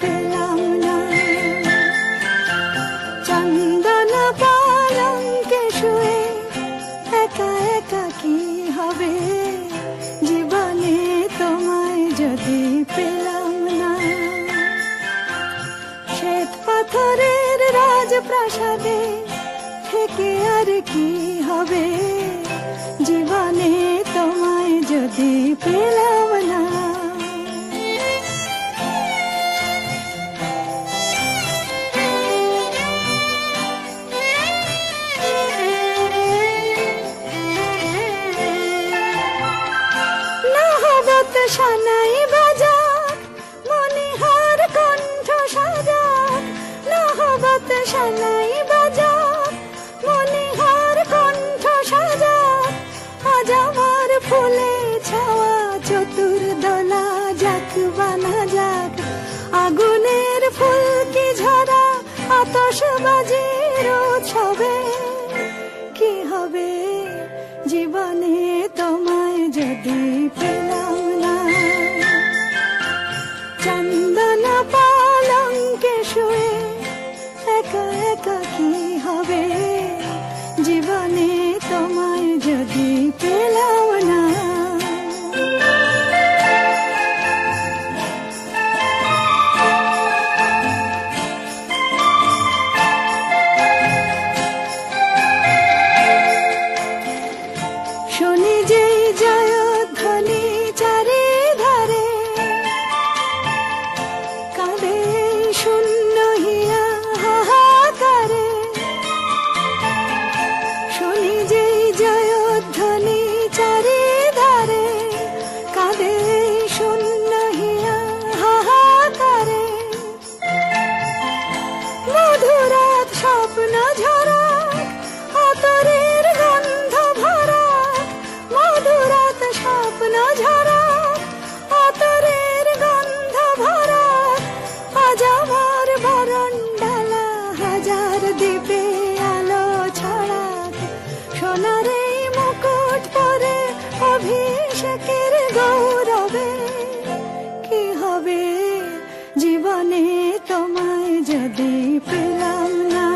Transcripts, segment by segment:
পেলাম না। চন্দন পালঙ্কে শুয়ে একা একা কি হবে, জীবনে তোমায় যদি পেলাম না। শ্বেত পাথরের রাজপ্রাসাদে থেকে আর কি হবে, জীবনে তোমায় যদি পেলাম না। নহবত সানাই বাজাক, মনিহার কণ্ঠ সাজাক। নহবত সানাই বাজাক, মনিহার কণ্ঠ সাজাক। আজ আমার ফুলে ছাওয়া চতুর্দোলা যাক বানা যাক। আগুনের ফুলকি ঝরা আতশবাজির উৎসবে কি হবে, জীবনে তোমায় যদি পেলাম না। চন্দন পালঙ্কে শুয়ে একা একা কি হবে, জীবনে তোমায় যদি পেলাম না। শুনি যেই জয়ধ্বনি চারিধারে, কাঁদে শূন্য হিয়া হাহাকারে। শুনি যেই জয়ধ্বনি চারিধারে, কাঁদে শূন্য হিয়া হাহাকারে। মধুরাত স্বপ্ন ঝরাক, আতরের গন্ধ ভরাক। মধুরাত স্বপ্ন ঝরাক, আতরের গন্ধ ভরাক। আজ আমার বরণডালা হাজার দ্বীপে আলো ছড়াক। সোনার এই মুকুট পরে অভিষেকের গৌরবে কি হবে, জীবনে তোমায় যদি পেলাম না।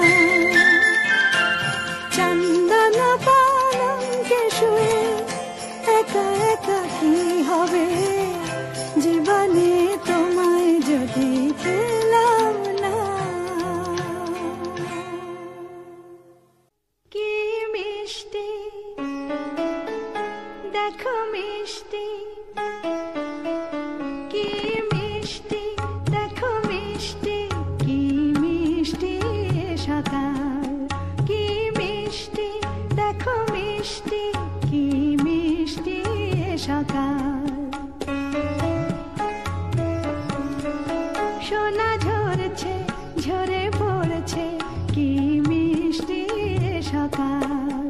চন্দন পালঙ্কে শুয়ে একা একা কি হবে, জীবনে তোমায় যদি পেলাম না। কি মিষ্টি দেখো মিষ্টি, কি মিষ্টি দেখো মিষ্টি, কি মিষ্টি সকাল। কি মিষ্টি দেখো মিষ্টি, কি মিষ্টি সকাল। সোনা ঝরছে ঝরে পড়ছে, কি মিষ্টি সকাল।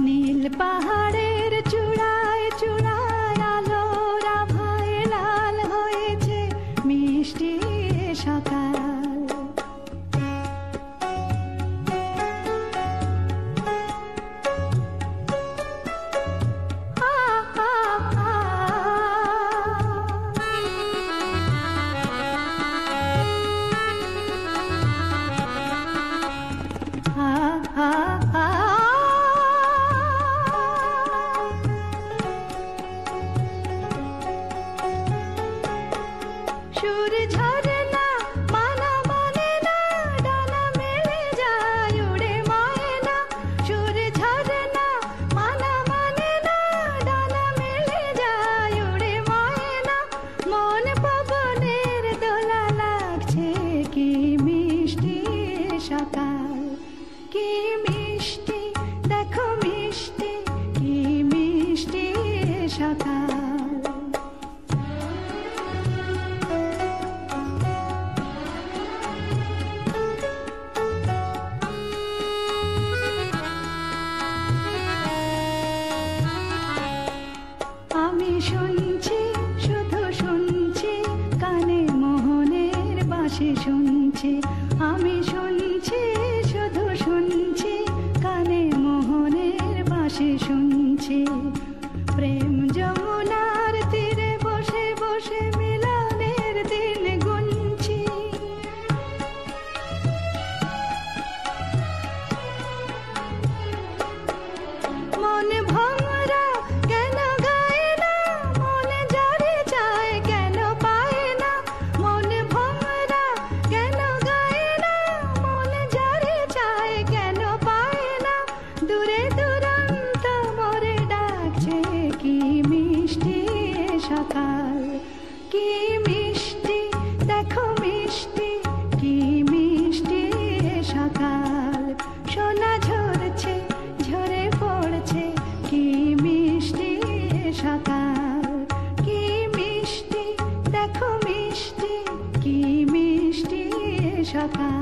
নীল পাহাড়ের চূড়ায় চূড়ায় আলোর আভায় লাল হয়েছে মিষ্টি সকাল। সুর ঝরনা মানা মানে না, ডানা মেলে যায় উড়ে ময়না। সুর ঝরনা মানা মানে না, ডানা মেলে যায় উড়ে ময়না। মন পবনের দোলা লাগছে, কি মিষ্টি সকাল। কি মিষ্টি দেখো মিষ্টি, কি মিষ্টি সকাল। আমি শুনছি শুধু শুনছি, কানে মোহনের বাঁশি শুনছি। আমি শুনছি শুধু শুনছি, কানে মোহনের বাঁশি শুনছি। প্রেম যমুনার তীরে সকাল, কি মিষ্টি দেখো মিষ্টি, কি মিষ্টি সকাল, সোনা ঝরছে ঝরে পড়ছে, কি মিষ্টি সকাল, কি মিষ্টি দেখো মিষ্টি, কি মিষ্টি সকাল।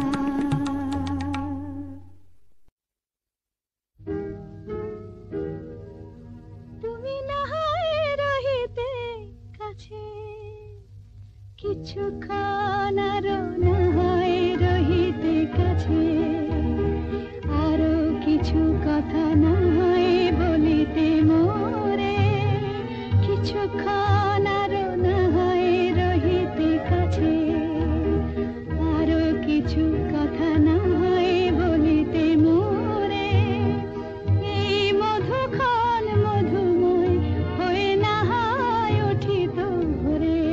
তুমি না হয় রহিতে কাছে, কিছুক্ষণ আরো না হয় রহিতে কাছে, আরো কিছু কথা না হয় বলিতে মোরে, কিছুক্ষণ আরো না হয় রহিতে কাছে, আরো কিছু কথা না হয় বলিতে মোরে, এই মধুক্ষণ মধুময় হয়ে না হয় উঠিত ভোরে,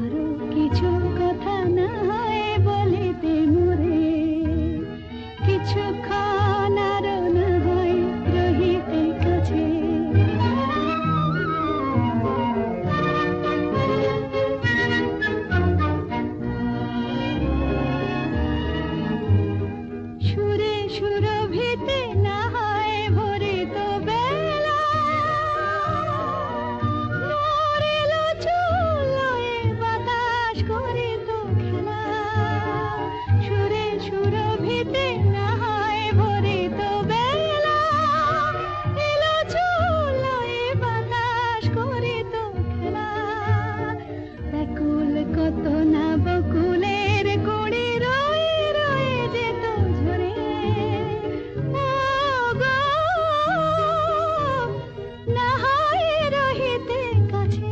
আরো কিছু কথা না হয় বলিতে মোরে, কিছুক্ষণ আরো না হয় রহিতে কাছে। সুরে সুরভিতে না হয় ভরিত বেলা, নড়িল চুলোয় বাতাস করিত খেলা, সুরে সুরভিতে না হয় ভরিত বেলা, এলো চুলোয় বাতাস করিত খেলা, ব্যাকুল কত না বকুলের কুড়ি রয়ে রয়ে যেত ঝরে, ও গো না হয় রহিতে কাছে,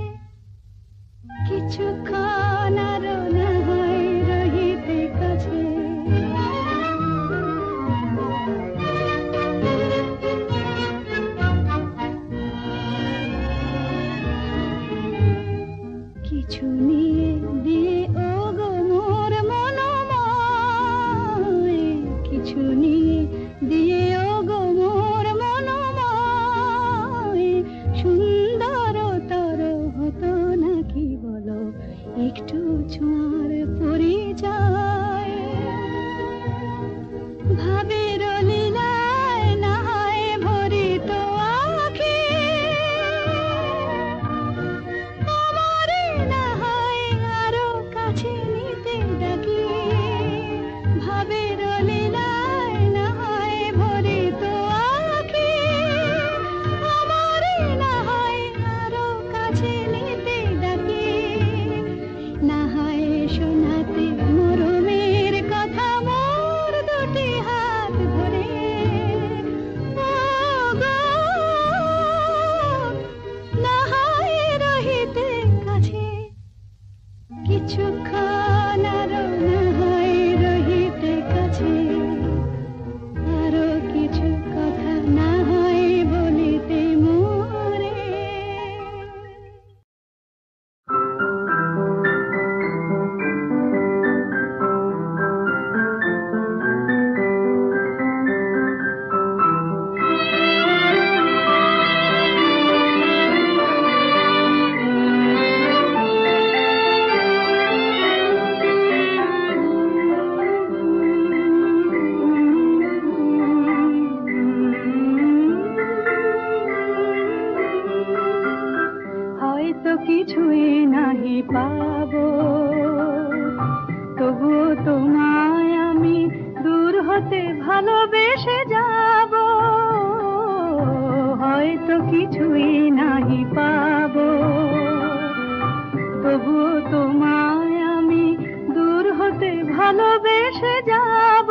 কিছুক্ষণ আরো না হয় রহিতে কাছে। কিছু নিয়ে দিয়ে ও গো মোর মনোময়, কিছু নিয়ে দিয়ে ও গো মোর মনোময়, সুন্দরতর হতো নাকি বলো একটু ছোঁয়ার পরিচয়, ভাবের লীলায় না হয় ভরিত আঁখি, আমারে না হয় আরো কাছে নিতে ডাকি, ভাবের লীলায় না হয় ভরিত আঁখি, আমারে না হয় আরো কাছে নিতে ডাকি, না হয় শোনাতে মরমের কথা মোর দুটি হাত ধরে, ও গো না হয় রহিতে কাছে, কিছুক্ষণ আরো না হয় রহিতে কাছে, আরো কিছু কথা না হয় বলিতে মোরে। হয়তো কিছুই নাহি পাবো, তবুও তোমায় আমি দূর হতে ভালোবেসে যাব, হয়তো কিছুই নাহি পাবো, তবুও তোমায় আমি দূর হতে ভালোবেসে যাব,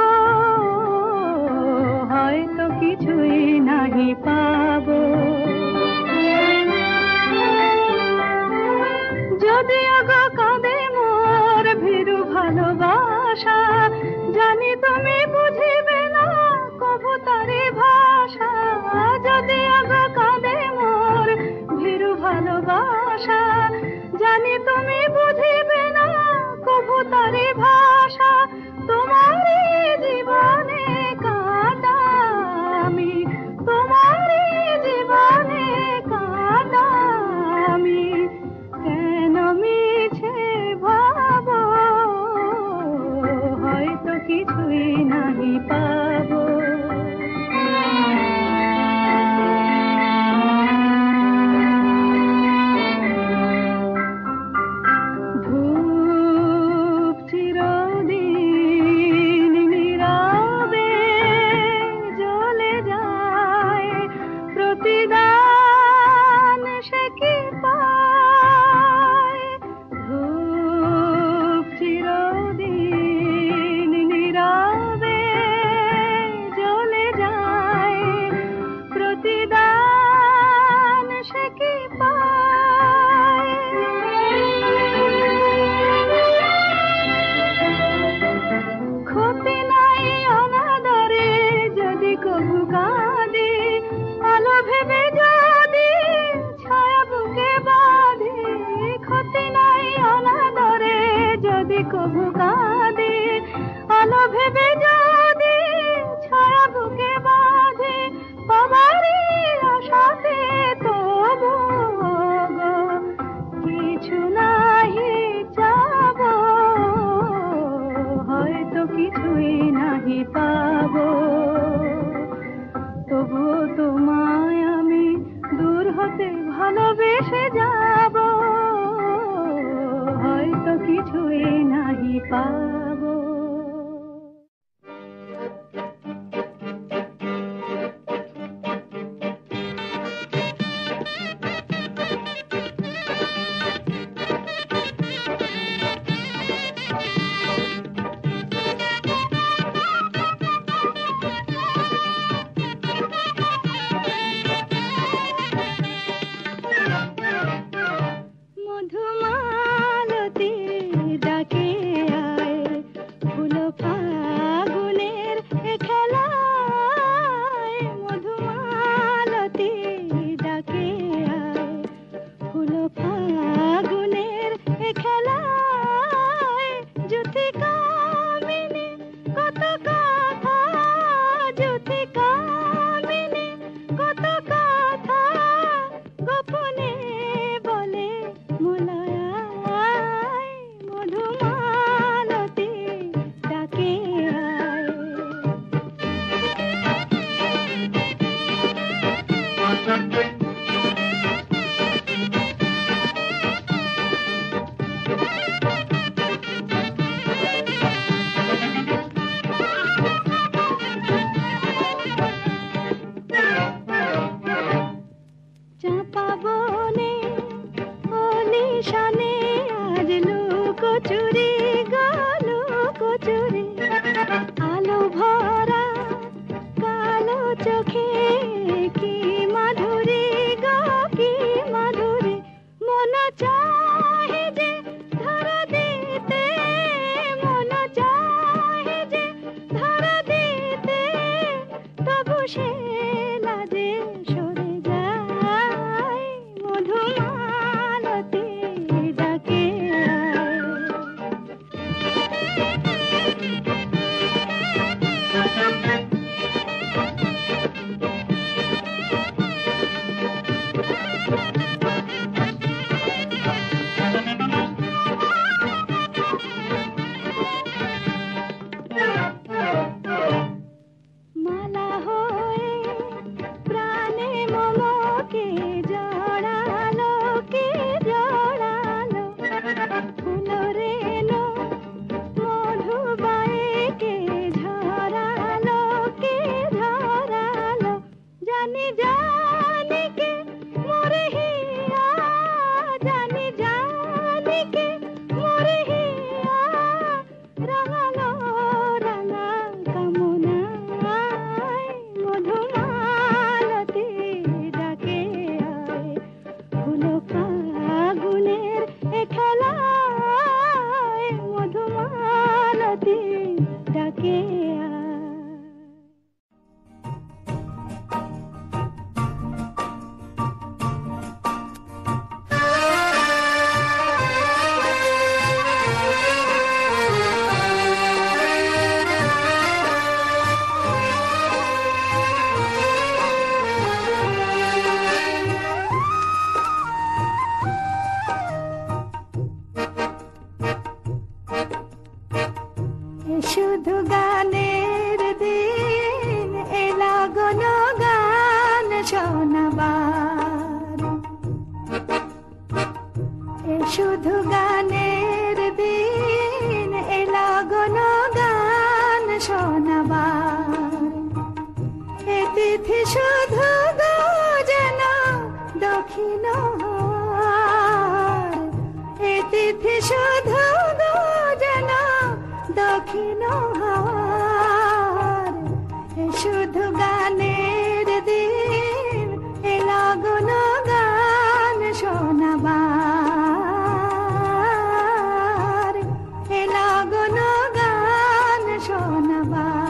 হয়তো কিছুই নাহি পাবো। যদি আগো কাঁদে মোর ভীরু ভালোবাসা, জানি তুমি বুঝিবে না কভু তারি ভাষা, যদি আগো কাঁদে মোর ভীরু ভালোবাসা, জানি তুমি বুঝিবে না কভু তারি ভাষা, তোমারই জীবনে কাঁদা আমি, তোমারই জীবনে কাঁদা আমি, ভেসে যাব, হয়তো কিছুই নাহি পাবো। শুধু গানের দিন এলা গণ গান শোনাবার, শুধু গানের দিন এলা গণ গান শোনাবার। এ তিথি শুধু যেন দক্ষিণ হাওয়ার, এ তিথি শুধু যেন দক্ষিণ হাওয়ার। শুধু গানের দিন এলা গণ গান শোনাবার, এলা গণ গান শোনাবার।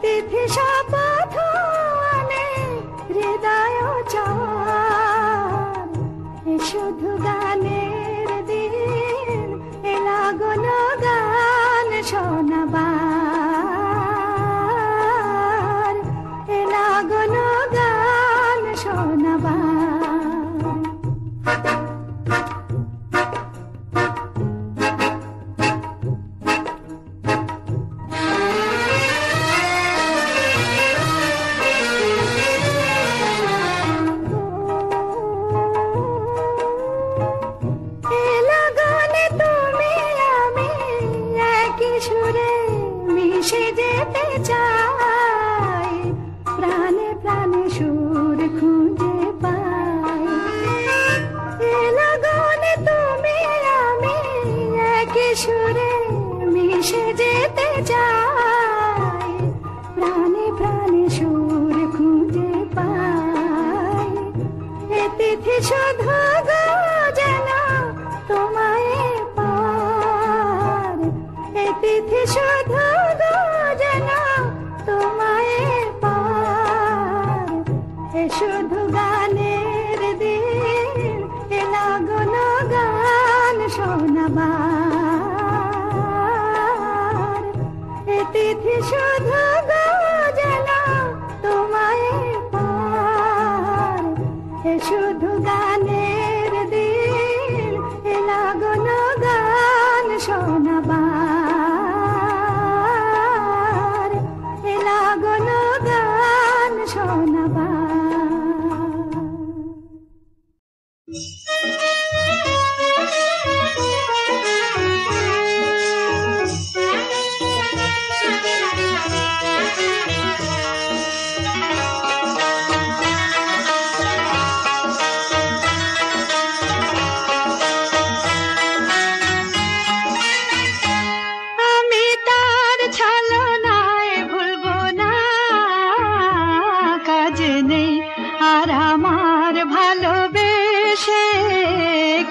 তিথি শপথ আনে হৃদয় চাওয়ার, এ শুধু গানের দিন, এ লাগলো গান শোনাবার, এ লাগলো গান শোনাবার। সুরে মিশে যেতে চাই, প্রাণে প্রাণে সুর খুঁজে পাই। এ লগনে তুমি আমি একই সুরে মিশে যেতে চাই, প্রাণে প্রাণে সুর খুঁজে পাই। এ তিথি শুধু গো যেন তোমায় পার, এ তিথি শুধু গো যেন তোমায় পার, এ শুধু গানের দিন, এ লাগলো গান শোনাবার। এ তিথি শুধু গো যেন তোমায় পার, এ শুধু গানের দিন, এ লাগলো গান শোনাবার, এ লাগলো গান শোনাবার।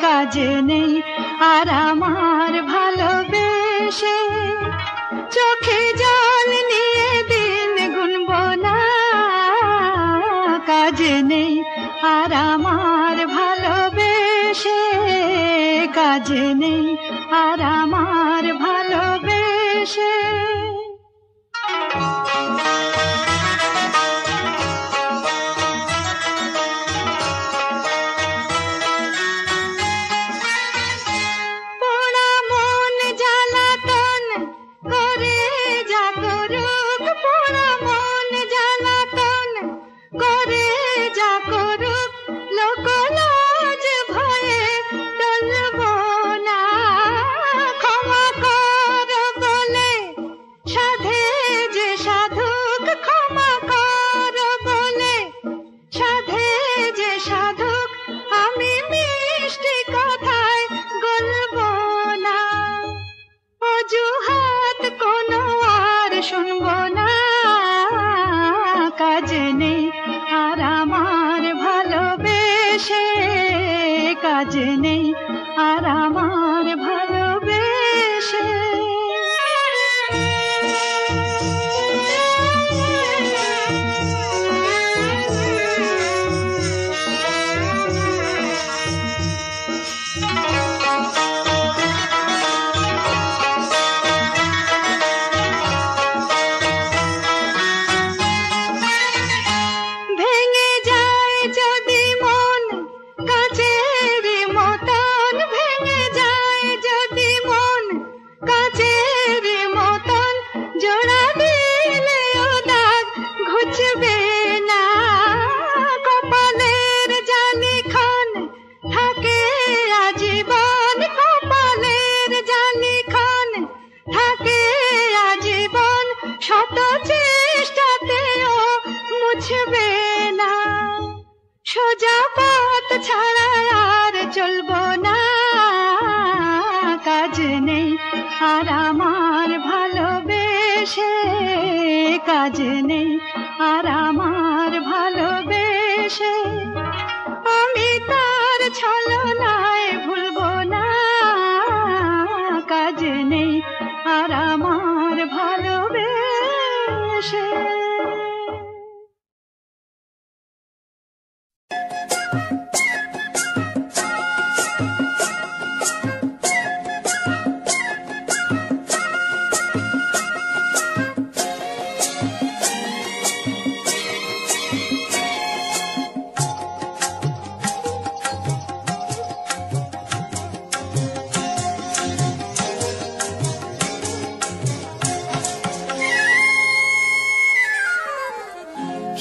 কাজে নেই আর আমার ভালোবেসে, চোখে জল নিয়ে দিন গুনব না, কাজে নেই আর আমার ভালোবেসে, কাজে নেই আর আমার ভালোবেসে। কাজে নেই আর আমার ভালোবেসে। ভেঙে যায় যদি মন কাচের মতন, ভেঙে যায় যদি মন কাচের মতন, জোড়া দিলেও দাগ ঘুচবে না। কপালের জালিখান থাকে আজীবন, কপালের জালিখান থাকে আজীবন, শত চেষ্টাতেও মুছবে না। সোজা পথ ছাড়া আর চলবো না, কাজ নেই আর আমার ভালোবেসে, কাজ নেই আর আমার ভালোবেসে। আমি তার ছলনায় ভুলবো না, কাজ নেই আর আমার ভালোবেসে।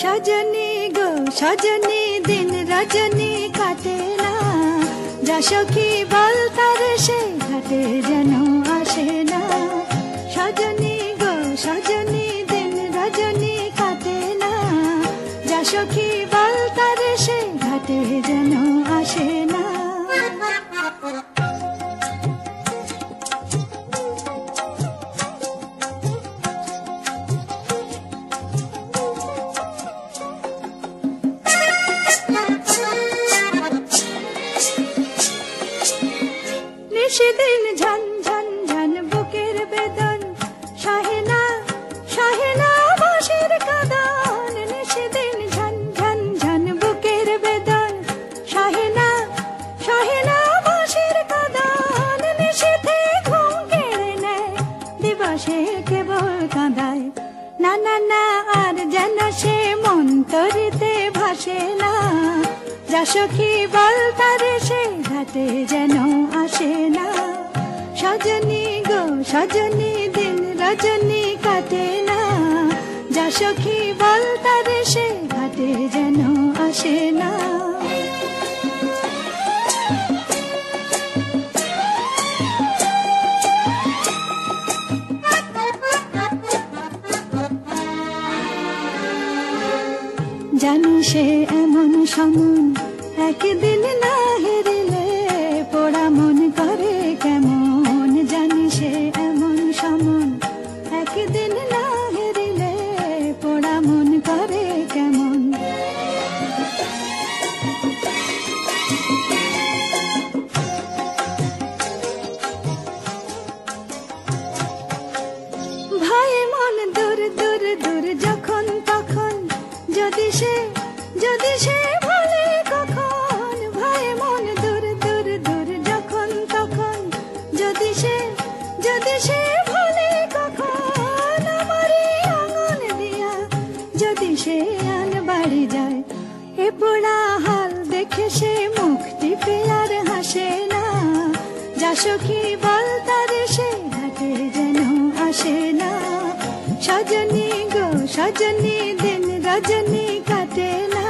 সজনী গো সজনী দিন রজনী কাটে না, যা সখী বল তার সে ঘাটে যেন আসে না। সজনী গো সজনী দিন রজনী কাটে না, যা সখী বল তার সে ঘাটে যেন আসে না। সেদিন ঝন ঝন ঝন বুকের বেদন, সহে না সহে না বাঁশির কাঁদন। সেদিন ঝন ঝন ঝন বুকের বেদন, সহে না সহে না বাঁশির কাঁদন। নিশীথে ঘুম কেড়ে নেয়, দিবসে কেবল কাঁদায়। না না না আর যেন সে মন তরিতে ভাসে না, যা সখী বল তার সে ঘাটে যেন আসে না। সজনী গো সজনী দিন রজনী কাটে না, যা সখী বল তার সে ঘাটে যেন আসে না। জানি সে এমন সমন, একদিন না হেরিলে পোড়া মন করে কেমন। জানি সে এমন সমন, একদিন না হেরিলে পোড়া মন করে কেমন। ভাই মন দূর দূর দূর যখন তখন, যদি সে ভুলে কখন। ভাই মন দূর দূর দূর যখন তখন, যদি সে ভুলে কখন। আমারই আঙুল দিয়া যদি সে আন বাড়ি যায়, এ পোড়া হাল দেখে সে মুখ টিপে আর হাসে না। যা সখী বল তার সে ঘাটে যেন আসে না। সজনী গো সজনী দিন রজনী কাটে না,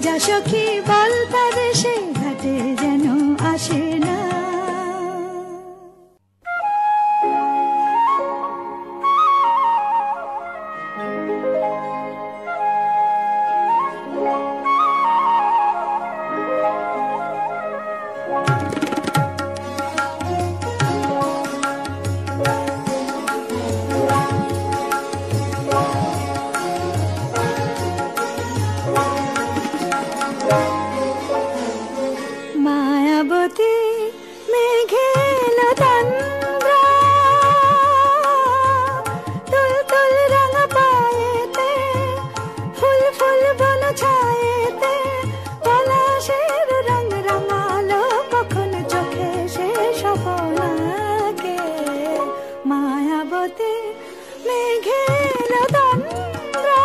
যা সখী বল তার সে ঘাটে যেন আসে না। মায়াবতী মেঘে লতান্দ্রা, তুল তুল রঙ পায়েতে, ফুল ফুল বন ছায়েতে, পলাশের রঙ রঙালো কখন চোখে সে সপনাকে। মায়াবতী মেঘে লতান্দ্রা,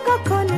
কখন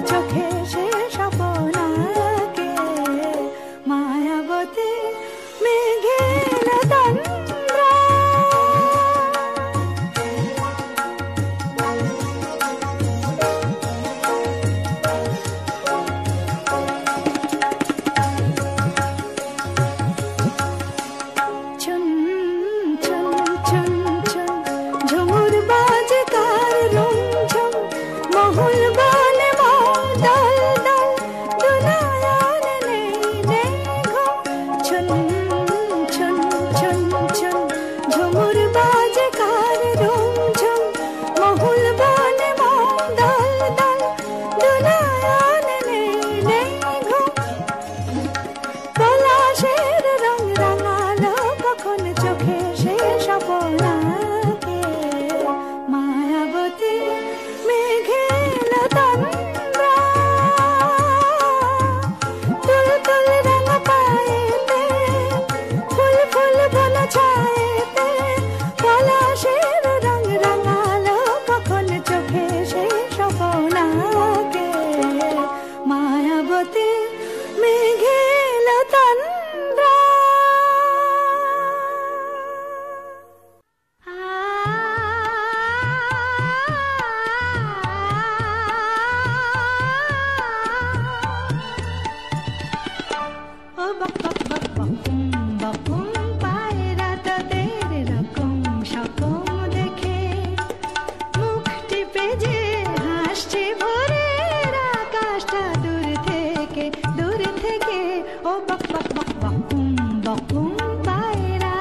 বক বক বক বকুম পায়রা।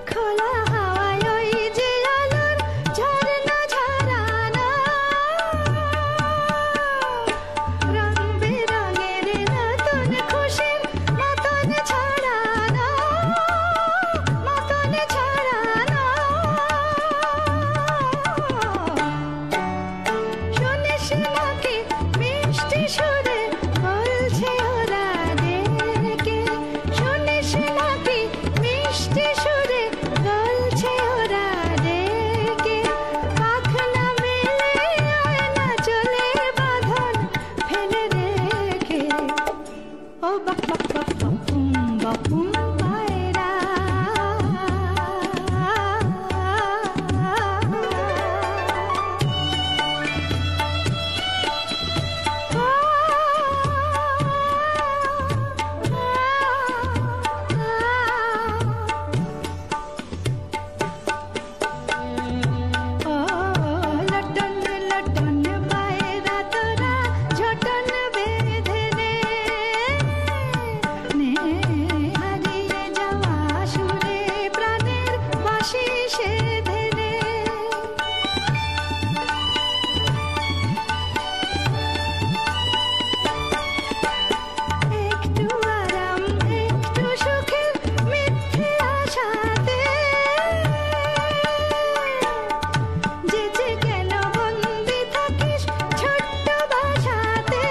খোলা হাওয়ায় ওই যে আলোর ঝরনা ঝরানো, রং বেরঙের নতুন খুশির মতন ছড়ানো, মতন ছড়ানো। শুনিস নাকি মিষ্টি সুরে বলছে ওরা ডেকে, শুনিস নাকি মিষ্টি সুরে বলছে ওরা ডেকে। পাখনা মেলে আয়না চলে বাঁধন ফেলে রেখে, ও বক বক বক বকুম পায়রা। ও লটন লটন পায়রা তোরা ঝটন বেঁধে নে, নে হারিয়ে যাওয়া সুরে প্রাণের বাঁশি সেধে নে। একটু আরাম একটু সুখের মিথ্যে আশাতে যেচে কেন বন্দি থাকিস ছোট্ট বাসাতে,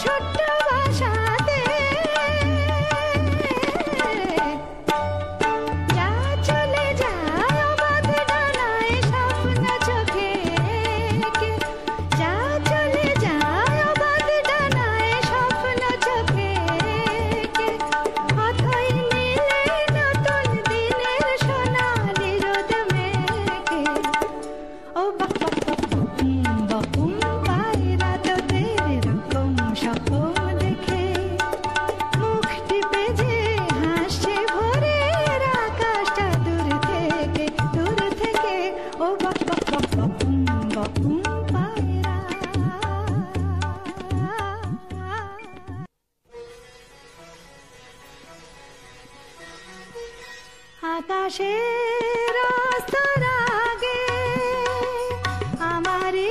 ছোট্ট বাসাতে। যা চলে যায় অবাধ ডানায় স্বপ্ন চোখে এঁকে, যা চলে যায় অবাধ ডানায় স্বপ্ন চোখে এঁকে। অথই নীলে নতুন দিনের সোনালি রোদ মেখে, ও বক বক বক বকুম পায়রা তোদের এরকম স্বপ্ন দেখে। মুখ টিপে যে হাসছে ভোরের আকাশটা দূর থেকে, দূর থেকে, ও বক বক বক বকুম পায়রা। আকাশের অস্তর আগে আমারই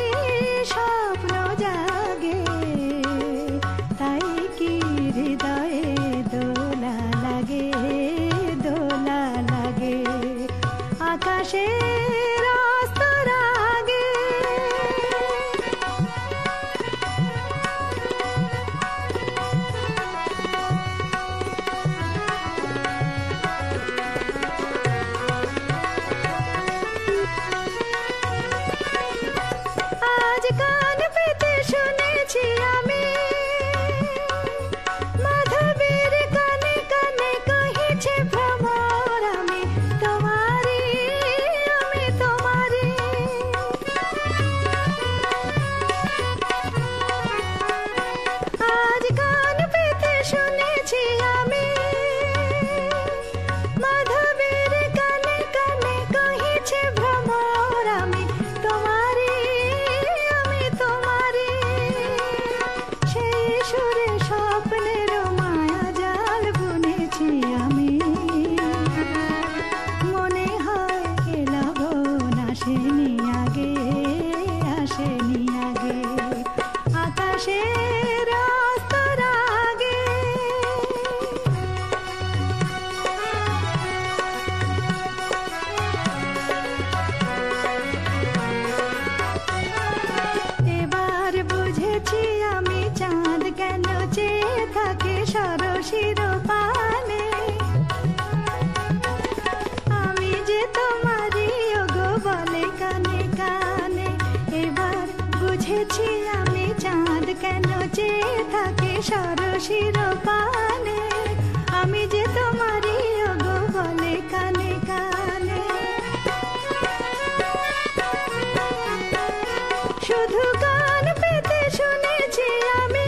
স্বপ্ন জাগে, তাই কি হৃদয়ে দোলা লাগে, দোলা লাগে। আকাশের অস্তর আগে আজ কান পেতে শুনেছি আমি মাধবীর কানে কানে কহিছে ভ্রমর, আমি তোমারি, আমি তোমারি। আজ কান পেতে শুনেছি আমি মাধবীর কানে কানে কহিছে ভ্রমর, আমি তোমারি, আমি তোমারি। সেই সুরে স্বপ্নের মায়া জাল বুনেছি আমি, মনে হয় এ লগন আসেনি আগে, আসেনি আগে। আকাশের অস্তর আগে এবার বুঝেছি আমি চাঁদ কেন চেয়ে থাকে সরসির পানে। আমি যে তোমারই ওগো বলে কানে কানে, এবার বুঝেছি আমি চাঁদ কেন চেয়ে থাকে সরসির পানে। আমি যে তোমারই ওগো বলে কানে কানে। শুধু গান পেতে শুনেছি আমি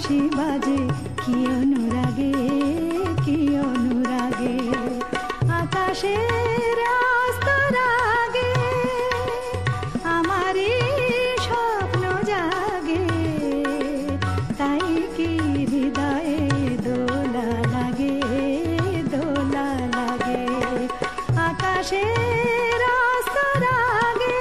বাঁশি বাজে কি অনুরাগে, কি অনুরাগে। আকাশের আস্তরাগে আমারই স্বপ্ন জাগে, তাই কি হৃদয়ে দোলা লাগে, দোলা লাগে। আকাশের আস্তরাগে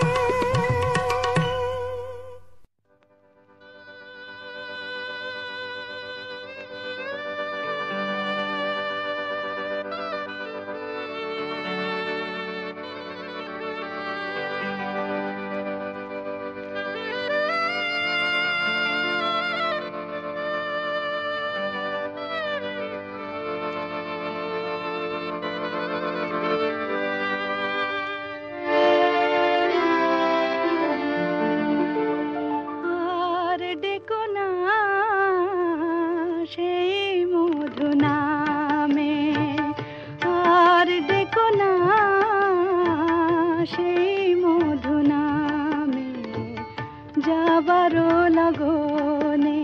যাবারো লগনে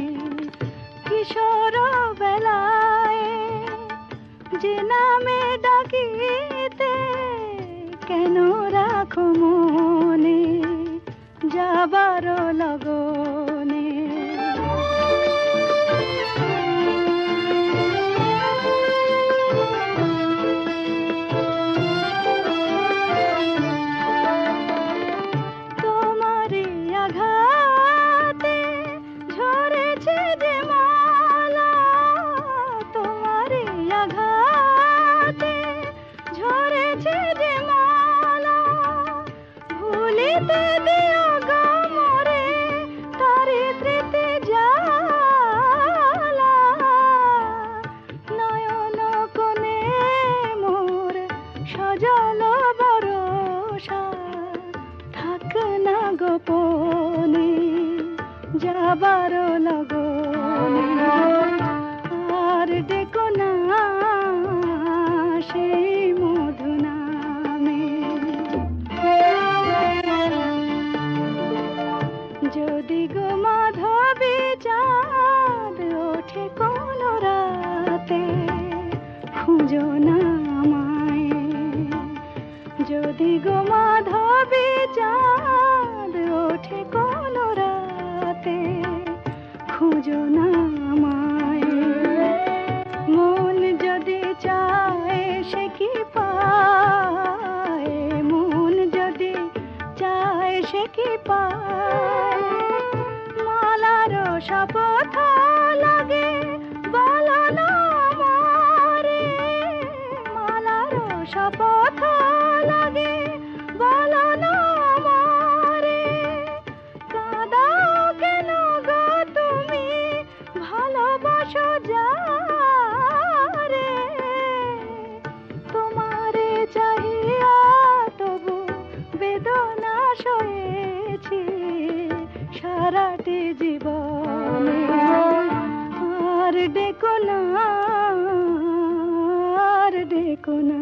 কিশোর বেলায় যে নামে ডাকিতে কেন রাখো মনে, যাবারো লগনে। গোপনে যাবারো লগনে আর ডেকো না সেই মধু নামে। যদি গো মাধবী চাঁদ ওঠে কোন রাতে খুঁজো না আমায়, যদি গো মাধবী চাঁদ ওঠে কোন রাতে খুঁজো না আমায়। মন যদি চায় সে কি পায়, মন যদি চায় সে কি পায়। মালারো শপথ লাগে বলো না আমারে, মালারো শপথ লাগে বলো না আমারে। কাঁদাও কেন গো তুমি ভালোবাসো যারে, তোমারে চাহিয়া তবু বেদনা সয়েছি সারাটি জীবনে। আর ডেকো না, আর ডেকো না।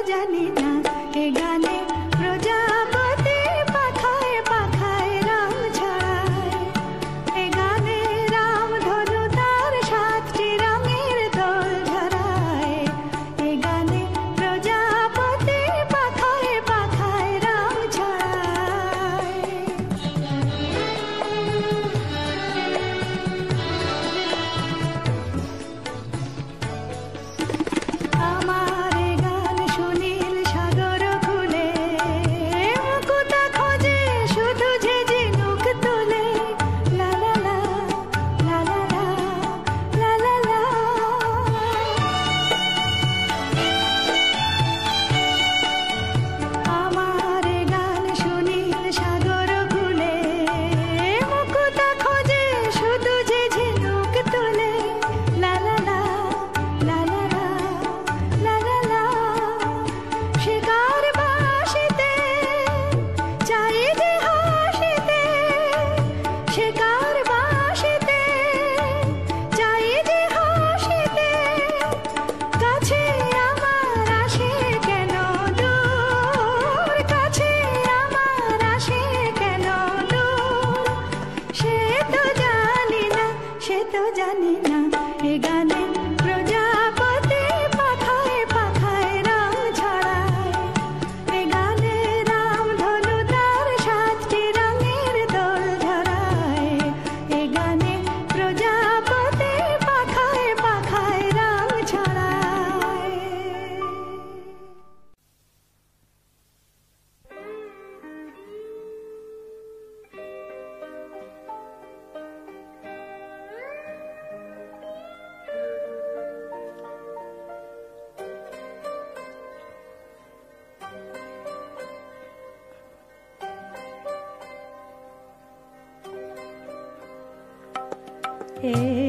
জানি না এ গানে প্রজাপতি পাখায় পাখায় রং ছড়ায় এ গানে রাম ধনু তার 7টি রঙের দোল ঝরায় এ গানে প্রজাপতি পাখায় পাখায় রং ছড়ায় আমার এ গান সুনীল সাগর খুলে মুকুতা খোঁজে শুধু যে ঝিনুক তোলে লা লা লা লা লা লা লা লা আমার এ গান সুনীল সাগর খুলে মুকুতা খোঁজে শুধু যে ঝিনুক তোলে লা লা লা লা লা লা লা লা শিকার বাসিতে চাই যে হাসিতে শিকার বাসিতে চাই যে হাসিতে কাছে আমার আসে কেন দূর কাছে আমার আসে কেন দূর সে তো জানি না সে তো জানি না এ গানে প্রজাপতি পাখায় পাখায় রং ছড়ায় এ গানে রাম ধনু তার 7টি রঙের দোল ঝরায় এ গানে প্রজাপতি পাখায় পাখায় রং ছড়ায়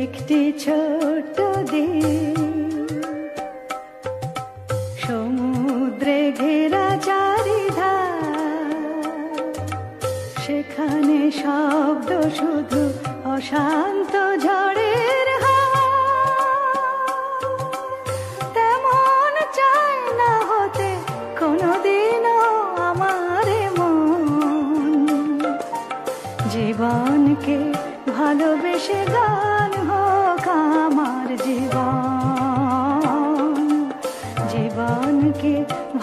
একটি ছোট্ট দ্বীপ সমুদ্রে ঘেরা চারিধার সেখানে শব্দ শুধু অশান্ত ঝড়ের হাওয়া তেমন চায় না হতে কোনোদিনও আমার মন জীবনকে ভালোবেসে গান হোক আমার জীবন জীবনকে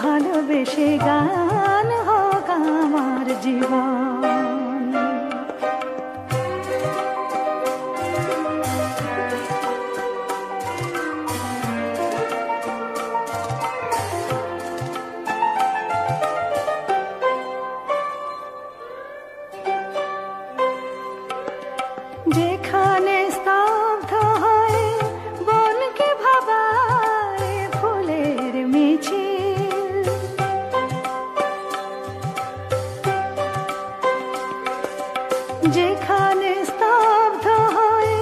ভালোবেসে গান হোক আমার জীবন যেখানে স্তব্ধ হয় বনকে ভাবায় ফুলের মিছিল যেখানে স্তব্ধ হয়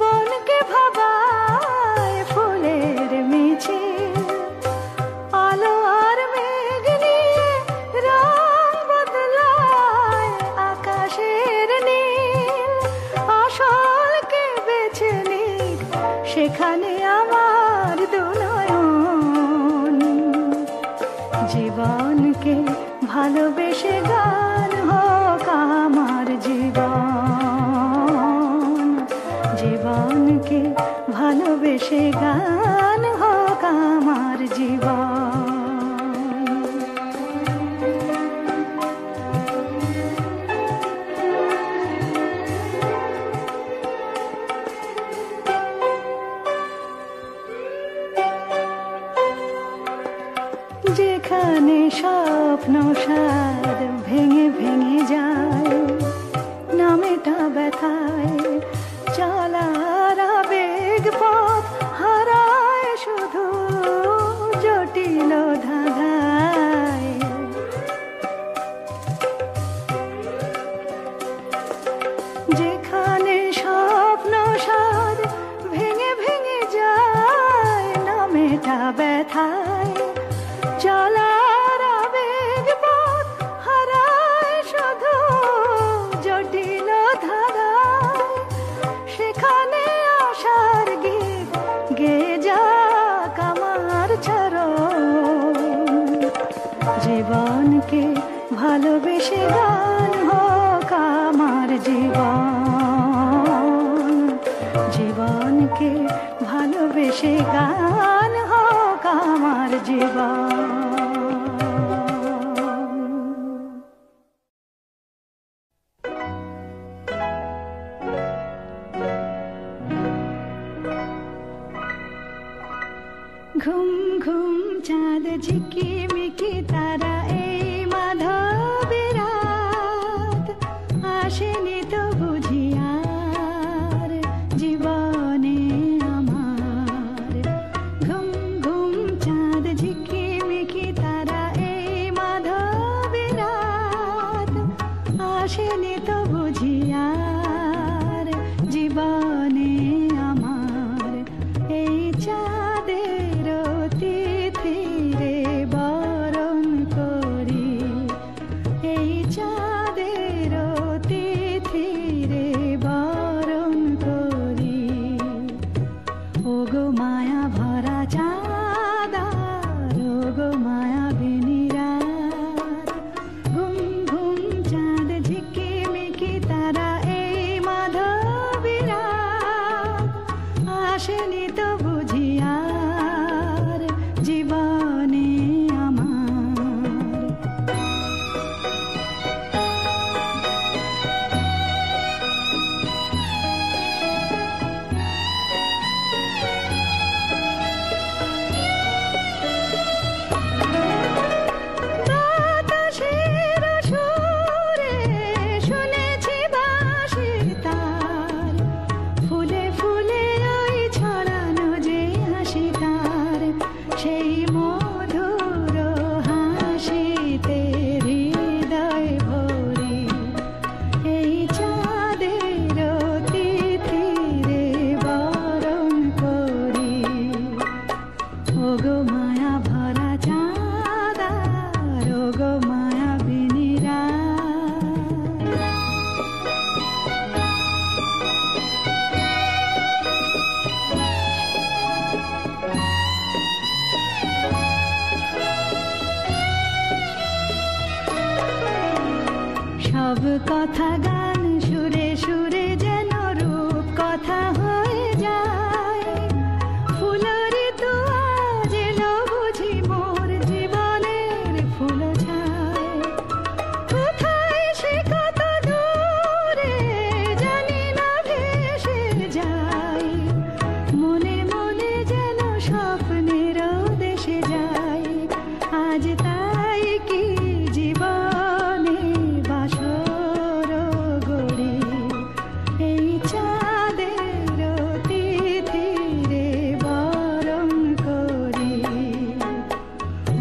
বনকে ভাবায় ফুলের মিছিল আলো আর মেঘ নিয়ে রং বদলায় আকাশের নীল আসলকে বেছে নিক সেখানে আমার দুনয়ন জীবনকে ভালোবেসে গান হোক আমার জীবন জীবনকে ভালোবেসে গান হোক আমার জীবন যেখানে স্বপ্ন সার ভেঙে ভেঙে যায় নামেটা ব্যথায় চলার আবেগ পথ হারায় শুধু জটিল ধাঁধায় যেখানে স্বপ্ন সার ভেঙে ভেঙে যায় নামেটা ব্যথায় চলার আবেগ পথ হারায় শুধু জটিল ধারায় সেখানে আশার গীত গে যাক আমার চরণ জীবনকে ভালোবেসে গান হোক আমার জীবন, জীবনকে ভালোবেসে গান হোক আমার জীবন। ঘুম ঘুম চাঁদ ঝিকিমিকি তারা এই মাধবের রাত, আসেনি তো বুঝি আর জীবনে আমার। ঘুম ঘুম চাঁদ ঝিকিমিকি তারা এই মাধবের রাত, আসেনি তো বুঝি আর জীবনে আমার। এই চাঁদের তিথিরে বরণ করি, এই চাঁদের তিথিরে বরণ করি। ওগো মায়া ভরা চাঁদ, ওগো মায়া বিনি রাত। ঘুম ঘুম চাঁদ ঝিকিমিকি তারা এই মাধবের রাত, আসেনি তো বুঝি আর জীবনে আমার। বাতাসের সুরে শুনেছি বাঁশির তার, ফুলে ফুলে ওই ছড়ানো যে হাসি তার। সেই মধুর হাসিতে হৃদয় ভরি, এই চাঁদের তিথিরে বরণ করি। ওগো মায়া ভরা চাঁদ, ওগো মায়া বিনি রাত। সব কথা গান সুরে সুরে যেন রূপ কথা হয়ে যায়। ফুলের তো আজ এলো বুঝি মোর জীবনের ফুল ছায়। কোথায় সে কত দূরে জানি না ভেসে যায়, মনে মনে যেন স্বপ্নের দেশে যায়। আজ তাই কি জীবনে বাসর গড়ি, এই চাঁদের তিথিরে বরণ করি।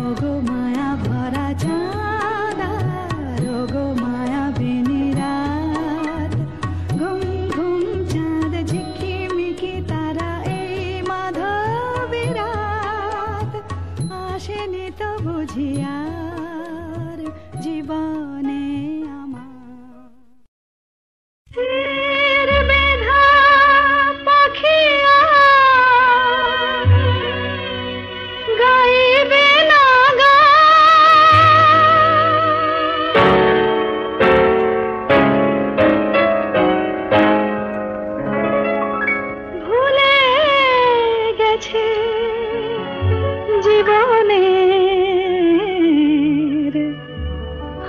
ওগো মায়া ভরা চাঁদ, ওগো মায়া বিনি রাত। ঘুম ঘুম চাঁদ ঝিকিমিকি তারা এই মাধবের রাত, আসেনি তো বুঝি আর জীবনে আমার। তীর বেধা পাখি আর গাইবে না গান, ভুলে গেছে জীবনের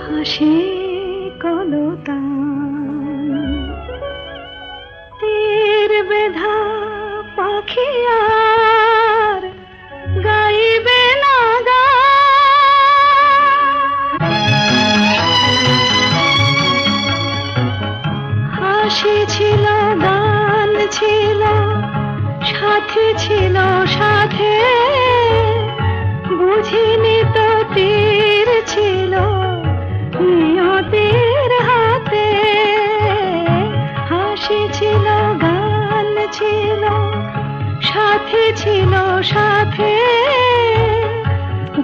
হাসি কলতান। তীর বেধা পাখি আর গাইবে না গান। হাসি ছিল, গান ছিল, সাথী ছিল সাথে, বুঝিনি তো তীর ছিল নিয়তির হাতে। হাসি ছিল, গান ছিল, সাথী ছিল সাথে,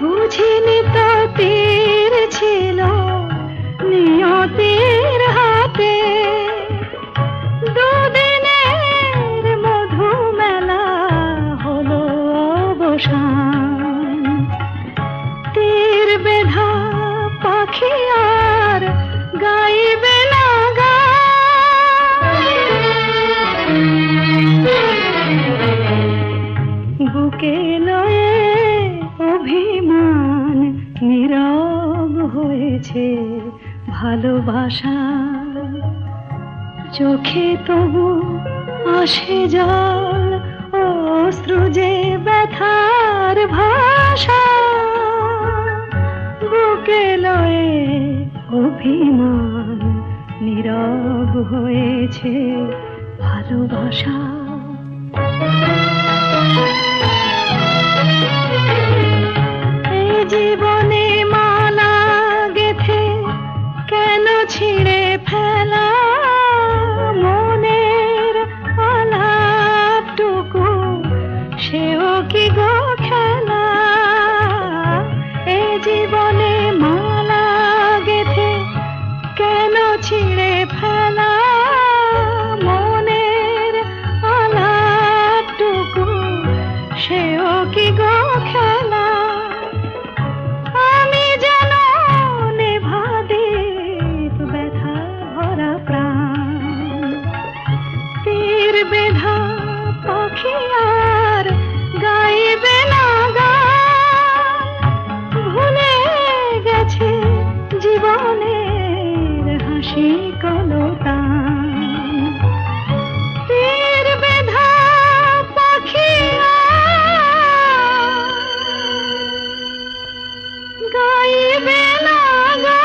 বুঝিনি তো তীর ছিল নিয়তির হাতে। দুদিনের মধু মেলা হলো অবসান, তীর বেধা পাখি আর গাইবে না গান। বুকে লয়ে অভিমান নীরব হয়েছে ভালোবাসা, চোখে তবু আসে জল, অশ্রু যে ব্যথার ভাষা। বুকে লয়ে অভিমান নীরব হয়েছে ভালোবাসা। এই জীবনে মালা গেথে কেন ছিঁড়ে ফেলা মনের আলাপটুকু, সেও কি গো খেলা। এই জীবনে মালা গেথে কেন ছিঁড়ে ফেলা মনের আলাপটুকু, সেও কি গো খেলা। আমি যেন নেভাদীপ ব্যথা ভরা প্রাণ, তীর বেধা পাখি আর গাইবে না গান। ভুলে গেছে জীবনের হাসি কলতান, তীর বেধা পাখি আর গাইবে না গান।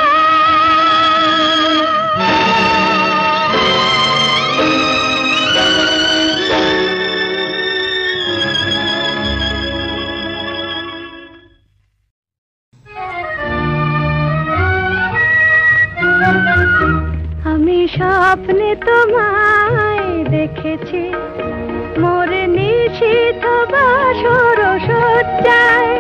আমি স্বপ্নে তোমায় দেখেছি মোর নিশীথ বাসর সজ্জায়,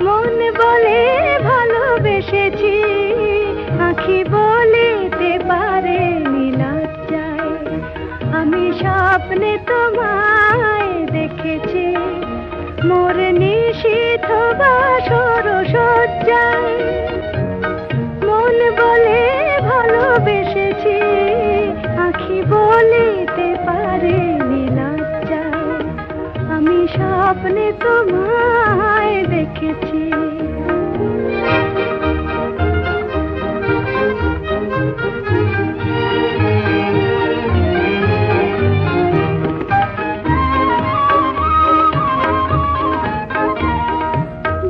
মন বলে ভালোবেসেছি, আঁখি বলিতে পারে নীলাজ্জায়। আমি স্বপ্নে তোমায় দেখেছি মোর নিশীথ বাসর সজ্জায়, মন বলে ভালোবেসেছি, আঁখি বলিতে পারে নীলাজ্জায়। আমি স্বপ্নে তোমায় দেখেছি।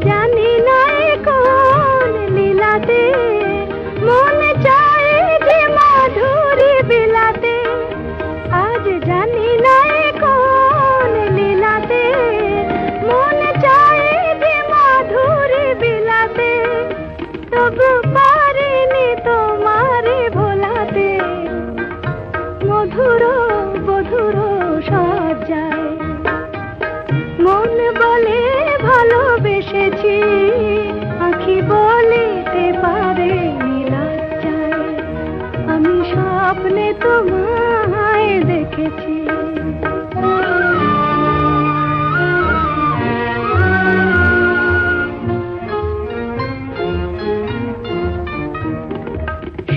জানি না কোন লীলাতে মন চায় যে মাধুরী বিলাতে, আজ জানি না কোন লীলাতে মন চায় যে মাধুরী বিলাতে, তবু পারিনি তোমারে ভোলাতে মধুর বধুর সজ্জায়। মন বলে ভালোবেসেছি, আঁখি বলিতে পারে নীলাজ্জায়। আমি স্বপ্নে তোমায় দেখেছি।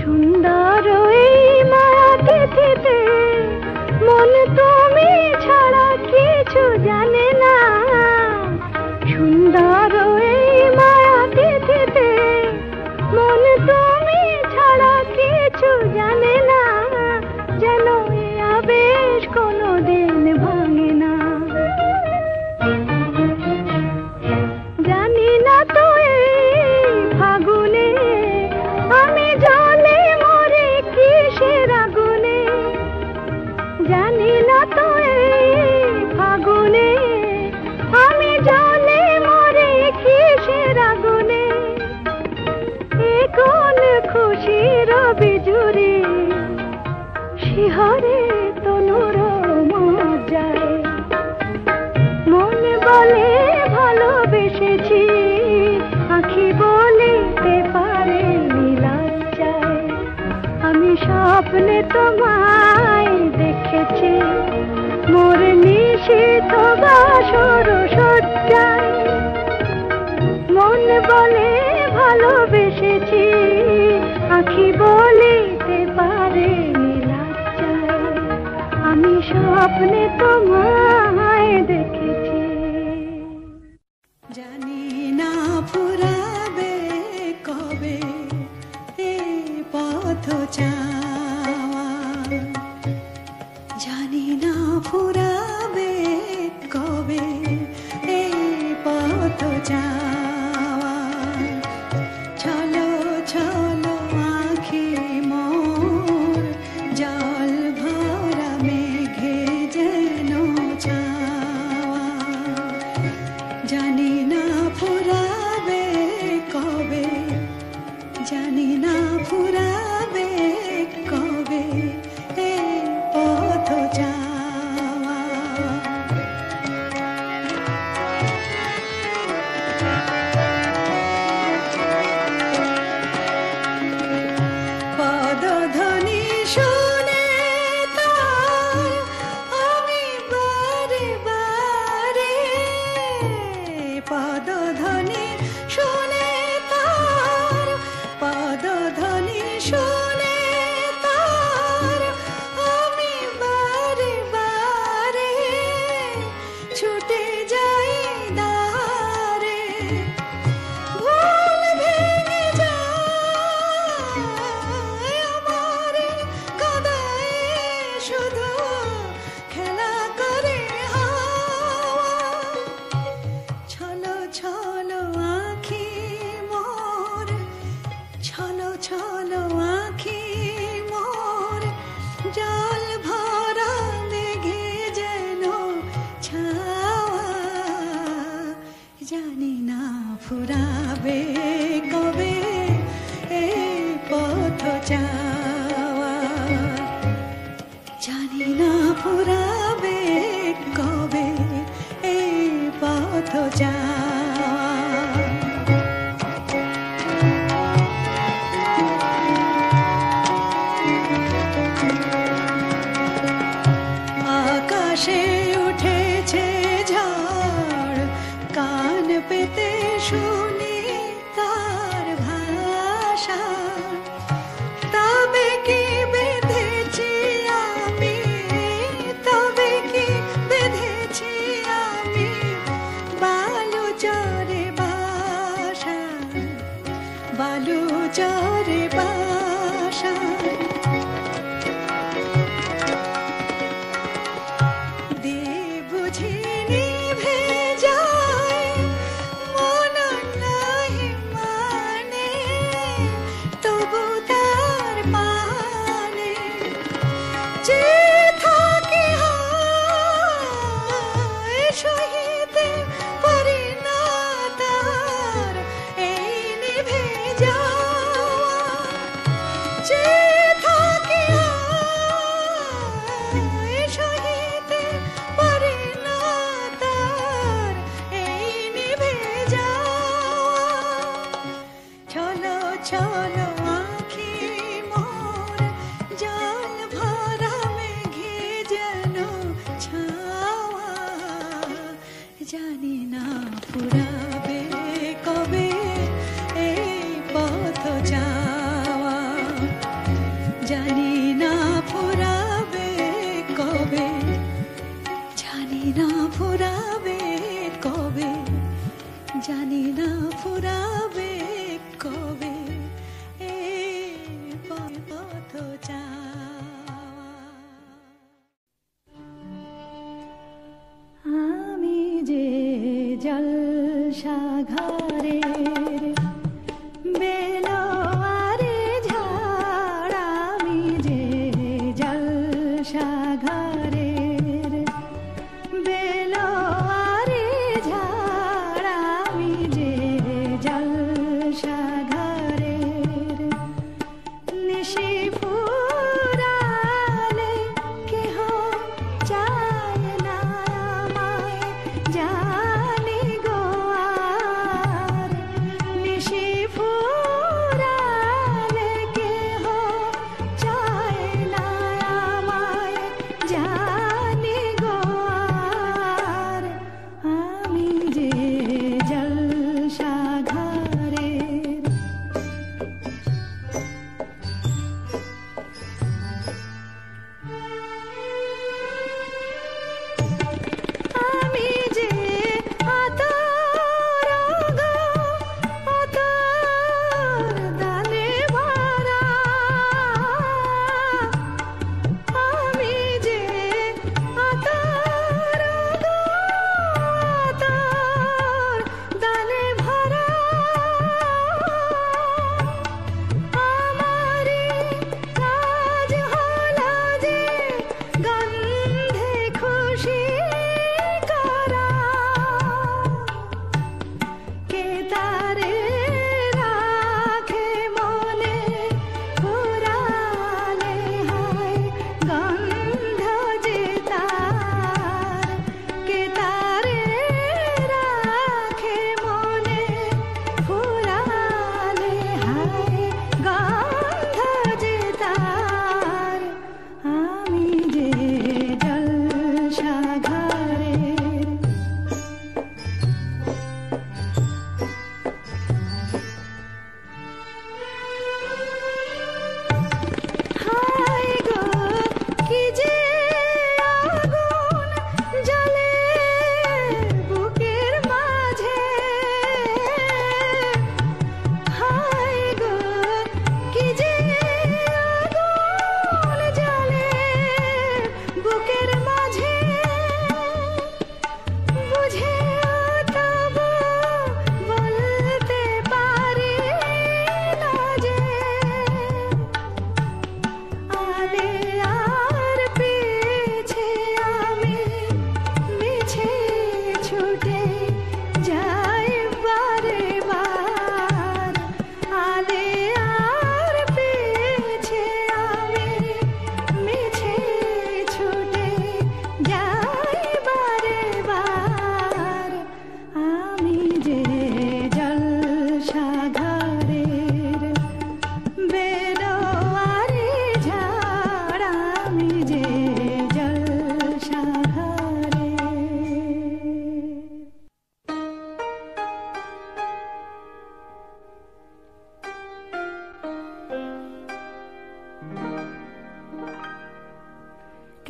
সুন্দর এই মায়া তিথিতে মন তুমি ছাড়া কিছু জানে না। সুন্দর এই মায়া তিথিতে মন তুমি ছাড়া কিছু জানে না, যেন এ আবেশ কোনোদিন ভাঙে না। জানি না তো এই ফাগুনে আমি জলে মরে কিসের আগুনে, জানি না তো এই ফাগুনে আমি জলে মরে কিসের আগুনে। এ কোন খুশির বিজুরি শিহরে তনুর মজ্জায়, মন বলে ভালোবেসেছি, আঁখি বলিতে পারে নীলাজ্জায়। আমি স্বপ্নে তোমায় দেখেছি মোর নিশীথ বাসর সজ্জায়, মন বলে ভালো ভালোবেসেছি আঁখি বলিতে পারে লজ্জায় আমি স্বপ্নে তোমায় দেখেছি। জানি না ফুরাবে কবে এ পথ চাওয়া, জানি না ফুরাবে কবে এ পথ চাওয়া। চলো চলো আঁখি মোর জল ভরা মেঘে যেন চাওয়া, জানি না ফুরাবে কবে, জানি না ফুরাবে কবে এ পথ চাওয়া। পদধ্বনি শুনে তার আমি বারে বারে, পদধ্বনি শুনে তার, পদধ্বনি শুনে তার আমি বারে বারে ছুটে যাই দারে। ভুল ভেঙে যায় আমারে কাঁদায় শুধু খেলা করে হাওয়া। ছলো ছলো আঁখি মোর, ছলো ছলো আঁখি মোর জল ভরা মেঘে যেন ছাওয়া, জানি না ফুরাবে কবে এই পথ চাওয়া, জানি না ফুরাবে কবে এই পথ চাওয়া। আকাশে উঠেছে ঝড় কান পেতে শুনি তার ভাষা, তবে কি বেঁধেছি আমি, তবে কি বেঁধেছি আমি বালু চরে বাসা, বালু চরে বাসা। বুঝি নিভে যায় মন নাহি মানে, তবু তার মানে যে থাকি হয় সহিতে পারি না তার এই নিভে যাওয়া। যে থাকি হয় সহিতে পারি না তার এই নিভে যাওয়া। চলো চলো আঁখি মোর জল ভরা মেঘে যেন ছাওয়া, জানি না ফুরাবে কবে এই পথ চাওয়া, জানি না ফুরাবে কবে, জানি না ফুরাবে কবে, জানি না ফুরাবে কবে এই পথ চাওয়া। আমি যে জলসাঘরের বেলোয়ারে ঝাড়, আমি যে জলসাঘরের বেলোয়ারে ঝাড়, আমি যে জলসাঘরের নিশি ফুরালে কেহ চায় না আমায়, জানি গো আর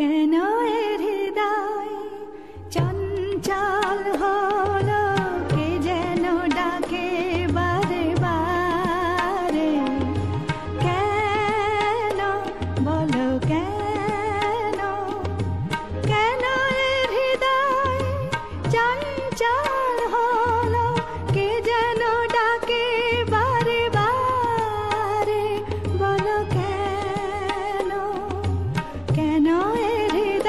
কেন এ হৃদয় চঞ্চল হলো, কে যেন ডাকে বারে বারে, কেন বলো কেন, কেন এ হৃদয় চঞ্চল হলো, কে যেন ডাকে বারে বারে, বলো কেন, কেন এ হৃদয়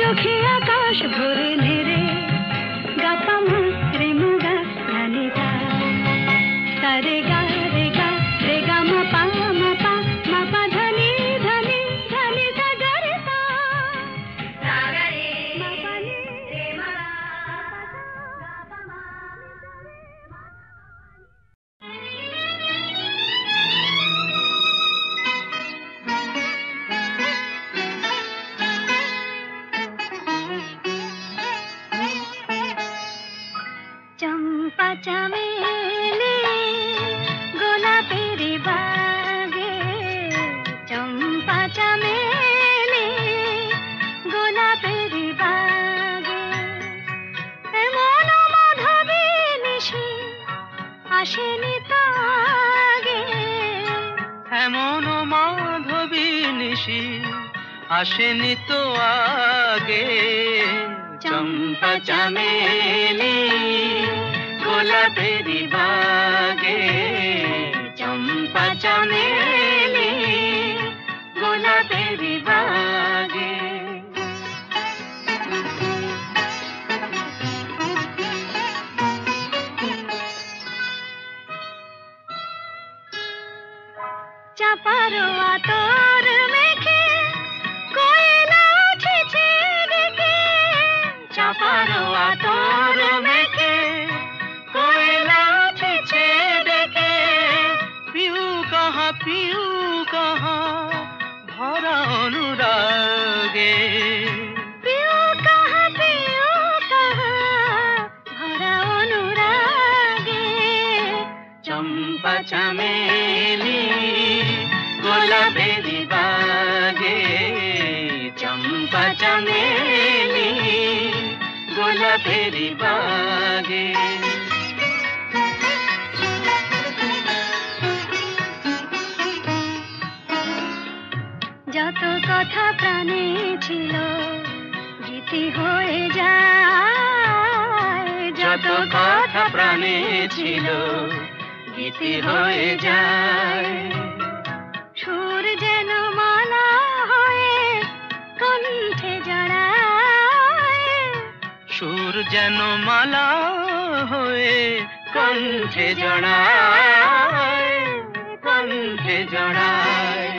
চোখে আকাশ ভরে নেড়ে গাপা মা রে মুগা নানি গা সারে গা রে গা রে গা মা পা ধনি ধনি ধনি সা গা রে সা রে মা পা নি রে মা গা পা মা চম্পা চামেলি গোলাপের বাগে চম্পা চামেলি গোলাপের বাগে এমন মাধবী নিশি আসেনি তো আগে এমন মাধবী নিশি আসেনি তো আগে চম্পা চামেলি গোলাপের বাগে চম্পা চামেলি গোলাপের বাগে চাপারো আতর মেখে কোয়েলা উঠেছে ডেকে চাপারো আতর মেখে কোয়েলা উঠেছে ডেকে পিউ কাহা ভরা অনুরাগে পিউ কাহা ভরা অনুরাগে চম্পা চামেলি গোলাপের বাগে চম্পা চামেলি গোলাপের বাগে যত কথা প্রাণে ছিল গীতি হয়ে যায় যত কথা প্রাণে ছিল গীতি হয়ে যায় সুর যেন মালা হয়ে কণ্ঠে জড়ায় সুর যেন মালা হয়ে কণ্ঠে জড়ায় কণ্ঠে জড়ায়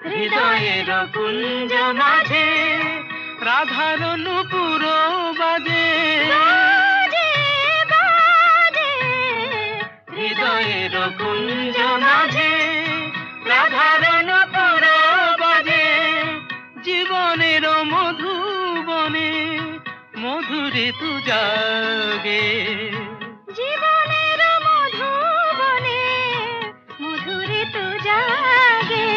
হৃদয়ের কুঞ্জ মাঝে রাধার নূপুর বাজে হৃদয়ের কুঞ্জ মাঝে রাধার নূপুর বাজে জীবনের মধুবনে মধুরে তু জাগে জীবনের মধুবনে মধুরে তু জাগে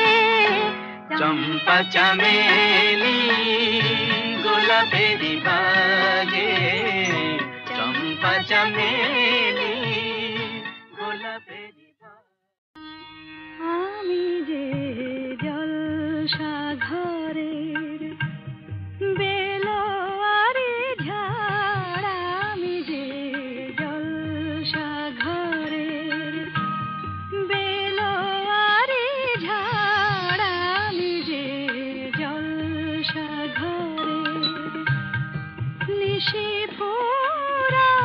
চম্পা চামেলি গোলাপের বাগে চম্পা চামেলি গোলাপের আমি যে জলসা ঘরের বেলোয়ারি ঝাড় আমি যে জলসা ঘরের বেলোয়ারি ঝাড় আমি যে জলসা ঘরের নিশি ফুরালে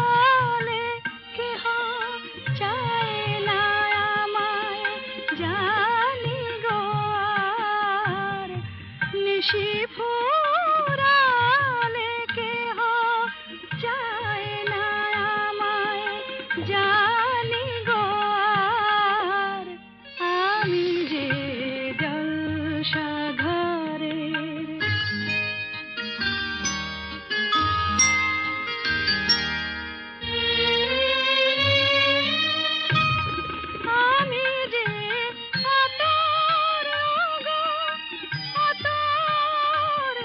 কেহ চায় না আমায় জানি গো আর নিশি ফুরালে কেহ চায় না আমায় জানি গো আর আমি যে জলসা ঘরের আমি যে আতর গো আতর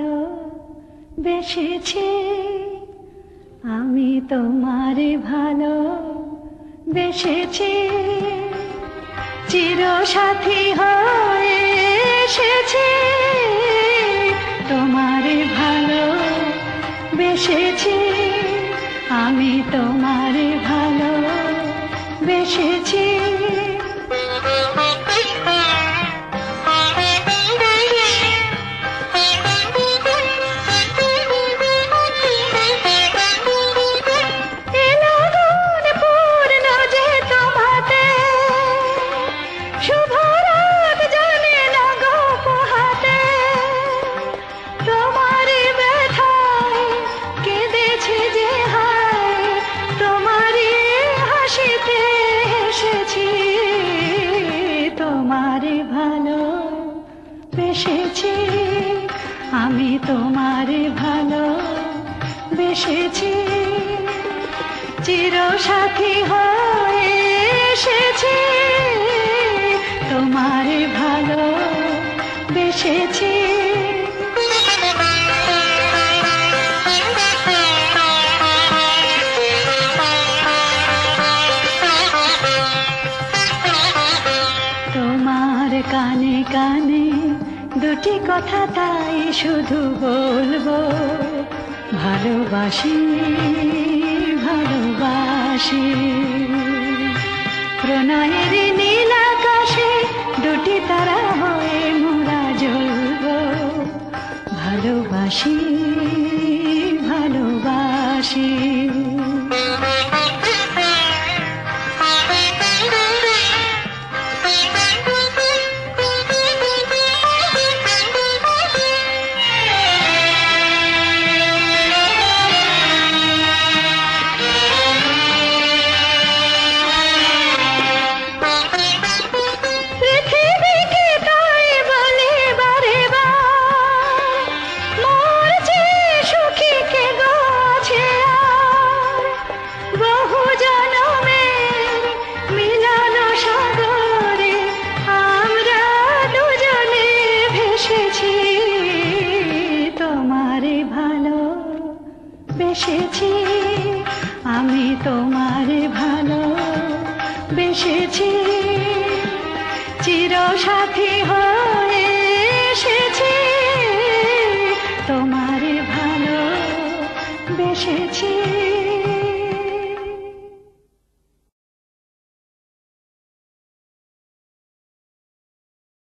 ভালো বেসেছি, আমি তোমারে ভালো বেসেছি, চিরসাথী হয়ে এসেছি, তোমারে ভালো বেসেছি, আমি তোমারে ভালো বেসেছি। আমি তোমারে ভালো বেসেছি, চিরসাথী হয়ে এসেছি, তোমারে ভালো বেসেছি। তোমার কানে কানে দুটি কথা তাই শুধু বলবো, ভালোবাসি ভালোবাসি। প্রণয়ের নীল আকাশে দুটি তারা হয়ে মোরা জ্বলবো, ভালোবাসি ভালোবাসি। বেসেছি, আমি তোমারে ভালো বেসেছি, চিরসাথী